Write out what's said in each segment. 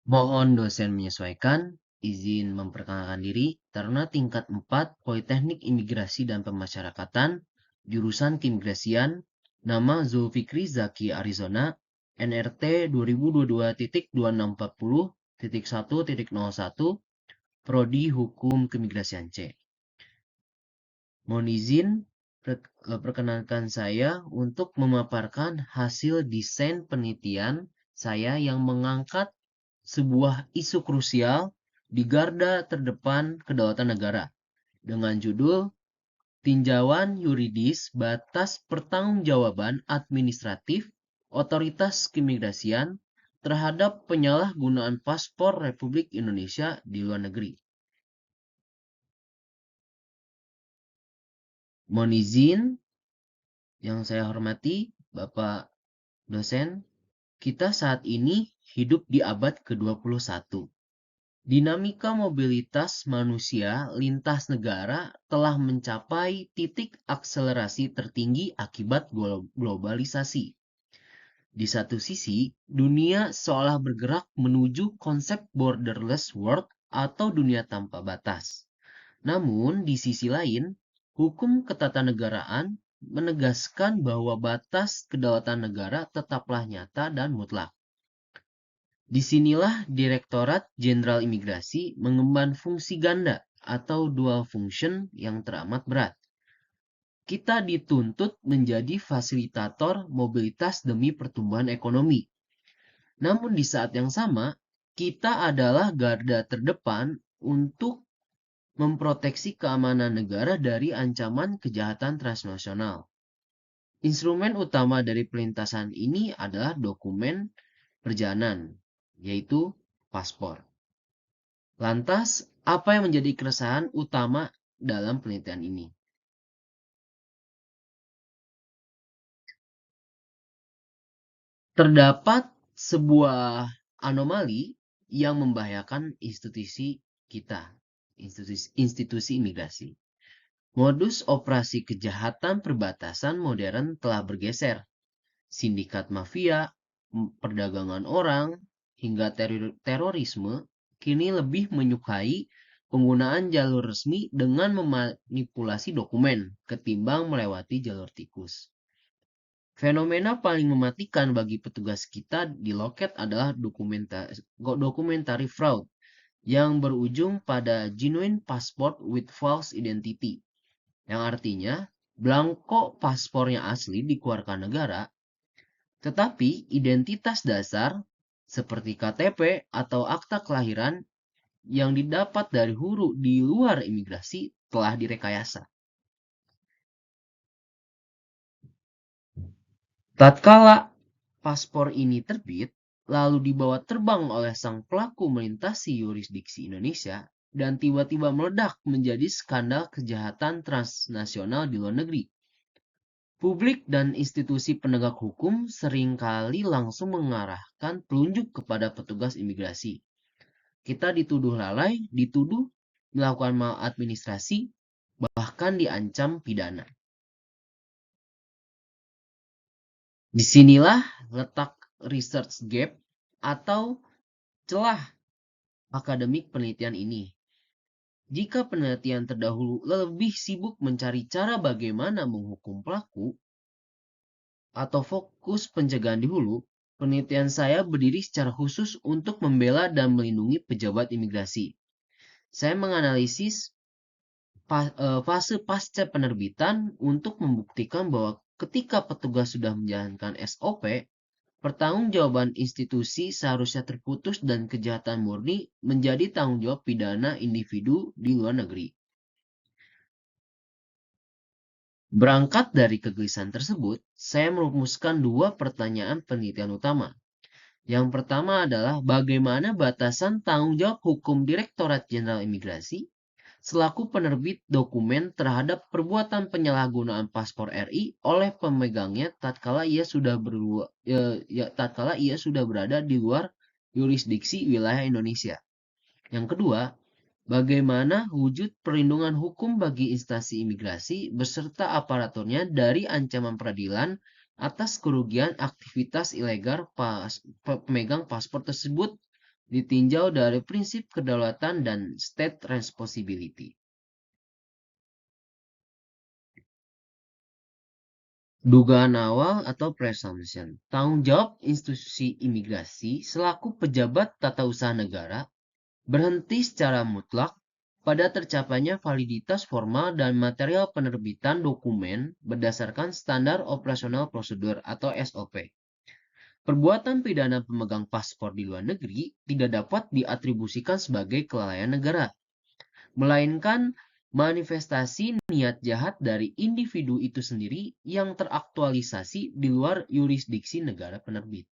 Mohon dosen menyesuaikan, izin memperkenalkan diri, Taruna tingkat 4 Politeknik Imigrasi dan Pemasyarakatan, jurusan Keimigrasian, nama Zulfikri Zaki Arizona, NRT 2022-2640.1.01, Prodi Hukum Keimigrasian C. Mohon izin perkenalkan saya untuk memaparkan hasil desain penelitian saya yang mengangkat sebuah isu krusial di garda terdepan kedaulatan negara dengan judul Tinjauan Yuridis Batas Pertanggungjawaban Administratif Otoritas Keimigrasian terhadap penyalahgunaan paspor Republik Indonesia di luar negeri. Mohon izin yang saya hormati Bapak dosen, kita saat ini hidup di abad ke-21. Dinamika mobilitas manusia lintas negara telah mencapai titik akselerasi tertinggi akibat globalisasi. Di satu sisi, dunia seolah bergerak menuju konsep borderless world atau dunia tanpa batas. Namun, di sisi lain, hukum ketatanegaraan menegaskan bahwa batas kedaulatan negara tetaplah nyata dan mutlak. Disinilah Direktorat Jenderal Imigrasi mengemban fungsi ganda atau dual function yang teramat berat. Kita dituntut menjadi fasilitator mobilitas demi pertumbuhan ekonomi. Namun di saat yang sama, kita adalah garda terdepan untuk memproteksi keamanan negara dari ancaman kejahatan transnasional. Instrumen utama dari pelintasan ini adalah dokumen perjalanan, yaitu paspor. Lantas, apa yang menjadi keresahan utama dalam penelitian ini? Terdapat sebuah anomali yang membahayakan institusi kita, institusi imigrasi. Modus operasi kejahatan perbatasan modern telah bergeser. Sindikat mafia, perdagangan orang, hingga terorisme kini lebih menyukai penggunaan jalur resmi dengan memanipulasi dokumen ketimbang melewati jalur tikus. Fenomena paling mematikan bagi petugas kita di loket adalah documentary fraud yang berujung pada genuine passport with false identity, yang artinya belangko paspornya asli dikeluarkan negara, tetapi identitas dasar seperti KTP atau akta kelahiran yang didapat dari huru di luar imigrasi telah direkayasa. Tatkala paspor ini terbit, lalu dibawa terbang oleh sang pelaku melintasi yurisdiksi Indonesia dan tiba-tiba meledak menjadi skandal kejahatan transnasional di luar negeri. Publik dan institusi penegak hukum seringkali langsung mengarahkan telunjuk kepada petugas imigrasi. Kita dituduh lalai, dituduh melakukan maladministrasi, bahkan diancam pidana. Disinilah letak research gap atau celah akademik penelitian ini. Jika penelitian terdahulu lebih sibuk mencari cara bagaimana menghukum pelaku atau fokus pencegahan di hulu, penelitian saya berdiri secara khusus untuk membela dan melindungi pejabat imigrasi. Saya menganalisis fase pasca penerbitan untuk membuktikan bahwa ketika petugas sudah menjalankan SOP, pertanggungjawaban institusi seharusnya terputus dan kejahatan murni menjadi tanggung jawab pidana individu di luar negeri. Berangkat dari kegelisahan tersebut, saya merumuskan dua pertanyaan penelitian utama. Yang pertama adalah bagaimana batasan tanggung jawab hukum Direktorat Jenderal Imigrasi selaku penerbit dokumen terhadap perbuatan penyalahgunaan paspor RI oleh pemegangnya tatkala ia sudah berada di luar yurisdiksi wilayah Indonesia. Yang kedua, bagaimana wujud perlindungan hukum bagi instansi imigrasi beserta aparaturnya dari ancaman peradilan atas kerugian aktivitas ilegal pemegang paspor tersebut ditinjau dari prinsip kedaulatan dan state responsibility. Dugaan awal atau presumption. Tanggung jawab institusi imigrasi selaku pejabat tata usaha negara berhenti secara mutlak pada tercapainya validitas formal dan material penerbitan dokumen berdasarkan standar operasional prosedur atau SOP. Perbuatan pidana pemegang paspor di luar negeri tidak dapat diatribusikan sebagai kelalaian negara, melainkan manifestasi niat jahat dari individu itu sendiri yang teraktualisasi di luar yurisdiksi negara penerbit.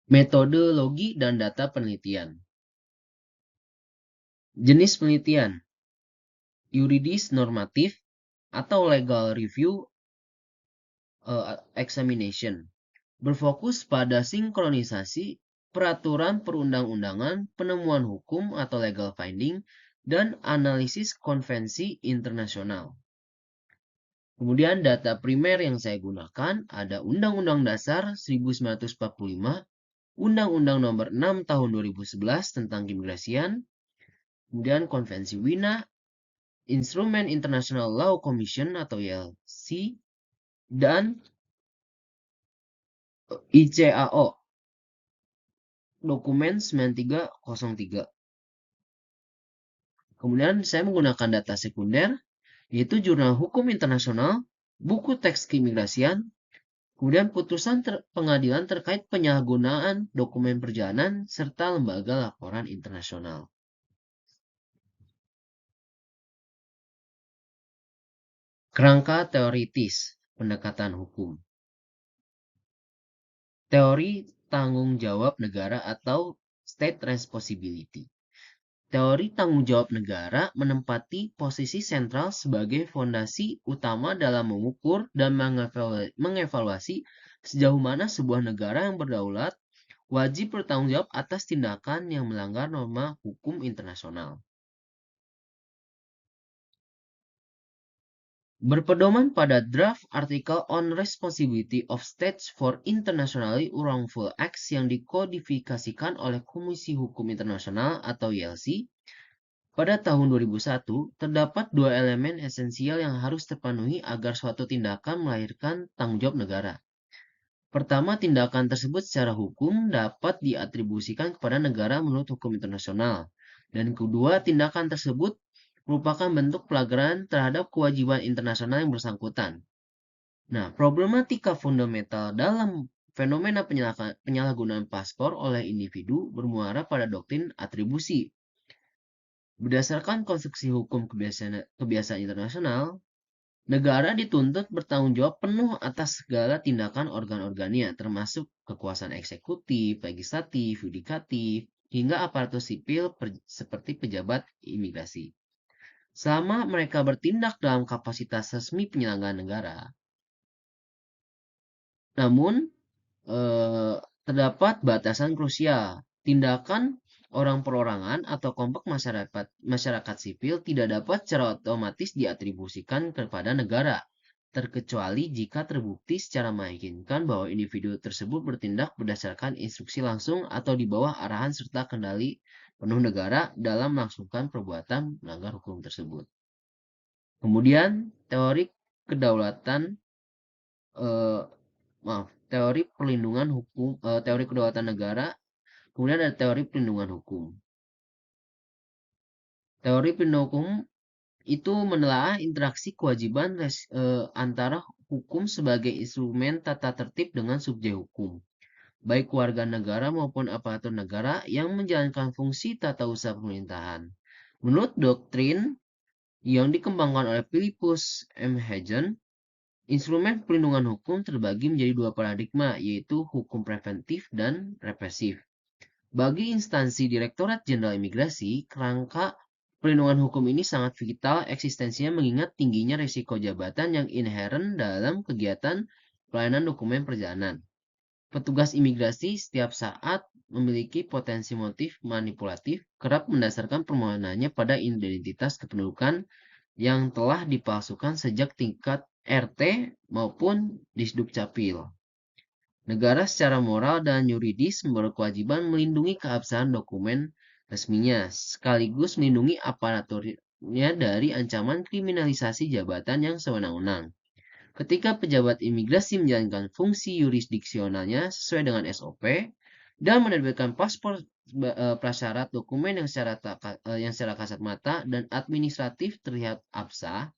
Metodologi dan data penelitian. Jenis penelitian: yuridis normatif atau legal review examination, berfokus pada sinkronisasi peraturan perundang-undangan, penemuan hukum atau legal finding, dan analisis konvensi internasional. Kemudian data primer yang saya gunakan ada Undang-Undang Dasar 1945, Undang-Undang Nomor 6 Tahun 2011 tentang keimigrasian, kemudian Konvensi Wina, Instrument International Law Commission atau ILC, dan ICAO, dokumen 9303. Kemudian saya menggunakan data sekunder, yaitu Jurnal Hukum Internasional, buku teks keimigrasian, kemudian putusan pengadilan terkait penyalahgunaan dokumen perjalanan, serta lembaga laporan internasional. Kerangka teoritis pendekatan hukum. Teori tanggung jawab negara atau state responsibility. Teori tanggung jawab negara menempati posisi sentral sebagai fondasi utama dalam mengukur dan mengevaluasi sejauh mana sebuah negara yang berdaulat wajib bertanggung jawab atas tindakan yang melanggar norma hukum internasional. Berpedoman pada draft Article on Responsibility of States for Internationally Wrongful Acts yang dikodifikasikan oleh Komisi Hukum Internasional atau ILC, pada tahun 2001, terdapat dua elemen esensial yang harus terpenuhi agar suatu tindakan melahirkan tanggung jawab negara. Pertama, tindakan tersebut secara hukum dapat diatribusikan kepada negara menurut hukum internasional. Dan kedua, tindakan tersebut merupakan bentuk pelanggaran terhadap kewajiban internasional yang bersangkutan. Nah, problematika fundamental dalam fenomena penyalahgunaan paspor oleh individu bermuara pada doktrin atribusi. Berdasarkan konstruksi hukum kebiasaan internasional, negara dituntut bertanggung jawab penuh atas segala tindakan organ-organnya, termasuk kekuasaan eksekutif, legislatif, yudikatif, hingga aparatur sipil seperti pejabat imigrasi. Selama mereka bertindak dalam kapasitas resmi penyelenggara negara. Namun, terdapat batasan krusial. Tindakan orang perorangan atau kelompok masyarakat sipil tidak dapat secara otomatis diatribusikan kepada negara, terkecuali jika terbukti secara meyakinkan bahwa individu tersebut bertindak berdasarkan instruksi langsung atau di bawah arahan serta kendali penuh negara dalam melangsungkan perbuatan melanggar hukum tersebut. Kemudian teori kedaulatan teori perlindungan hukum, teori kedaulatan negara, kemudian ada teori perlindungan hukum. Teori perlindungan hukum itu menelaah interaksi kewajiban antara hukum sebagai instrumen tata tertib dengan subjek hukum, baik warga negara maupun aparatur negara yang menjalankan fungsi tata usaha pemerintahan. Menurut doktrin yang dikembangkan oleh Philippus M. Hagen, instrumen perlindungan hukum terbagi menjadi dua paradigma, yaitu hukum preventif dan represif. Bagi instansi Direktorat Jenderal Imigrasi, kerangka perlindungan hukum ini sangat vital eksistensinya mengingat tingginya risiko jabatan yang inheren dalam kegiatan pelayanan dokumen perjalanan. Petugas imigrasi setiap saat memiliki potensi motif manipulatif, kerap mendasarkan permohonannya pada identitas kependudukan yang telah dipalsukan sejak tingkat RT maupun Disduk Capil. Negara secara moral dan yuridis berkewajiban melindungi keabsahan dokumen resminya, sekaligus melindungi aparaturnya dari ancaman kriminalisasi jabatan yang sewenang-wenang. Ketika pejabat imigrasi menjalankan fungsi yurisdiksionalnya sesuai dengan SOP dan menerbitkan paspor prasyarat dokumen yang secara kasat mata dan administratif terlihat absah,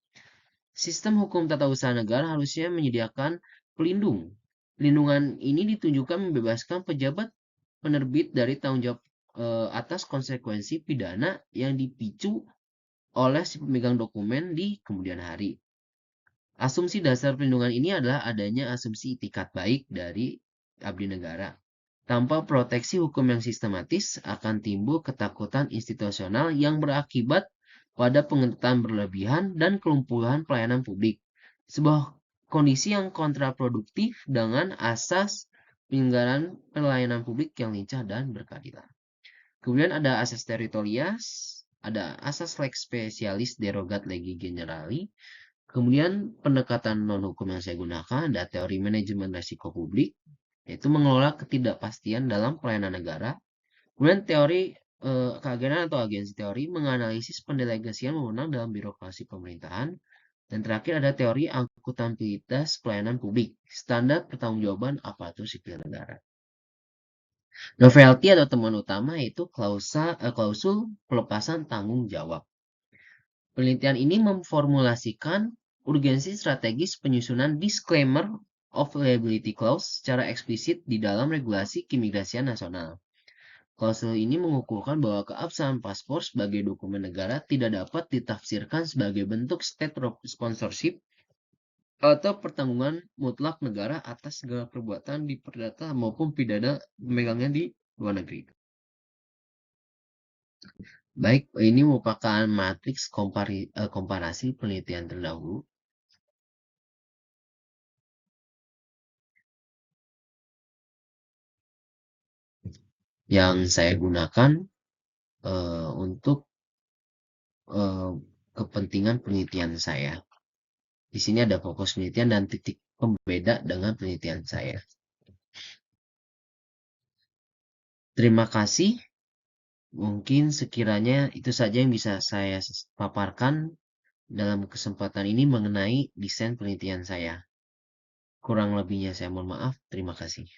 sistem hukum tata usaha negara harusnya menyediakan pelindung. Pelindungan ini ditunjukkan membebaskan pejabat penerbit dari tanggung jawab atas konsekuensi pidana yang dipicu oleh si pemegang dokumen di kemudian hari. Asumsi dasar perlindungan ini adalah adanya asumsi itikat baik dari abdi negara. Tanpa proteksi hukum yang sistematis, akan timbul ketakutan institusional yang berakibat pada pengetatan berlebihan dan kelumpuhan pelayanan publik. Sebuah kondisi yang kontraproduktif dengan asas penyelenggaraan pelayanan publik yang lincah dan berkeadilan. Kemudian ada asas teritorias, ada asas lex specialis derogat legi generali. Kemudian pendekatan non-hukum yang saya gunakan ada teori manajemen resiko publik, yaitu mengelola ketidakpastian dalam pelayanan negara. Kemudian teori keagenan atau agensi teori menganalisis pendelegasian wewenang dalam birokrasi pemerintahan. Dan terakhir ada teori akuntabilitas pelayanan publik, standar pertanggungjawaban aparatur sipil negara. Novelty atau temuan utama yaitu klausul pelepasan tanggung jawab. Penelitian ini memformulasikan urgensi strategis penyusunan disclaimer of liability clause secara eksplisit di dalam regulasi keimigrasian nasional. Klausul ini mengukuhkan bahwa keabsahan paspor sebagai dokumen negara tidak dapat ditafsirkan sebagai bentuk state sponsorship atau pertanggungan mutlak negara atas segala perbuatan di perdata maupun pidana memegangnya di luar negeri. Baik, ini merupakan matriks komparasi penelitian terdahulu. Yang saya gunakan untuk kepentingan penelitian saya. Di sini ada fokus penelitian dan titik pembeda dengan penelitian saya. Terima kasih. Mungkin sekiranya itu saja yang bisa saya paparkan dalam kesempatan ini mengenai desain penelitian saya. Kurang lebihnya saya mohon maaf. Terima kasih.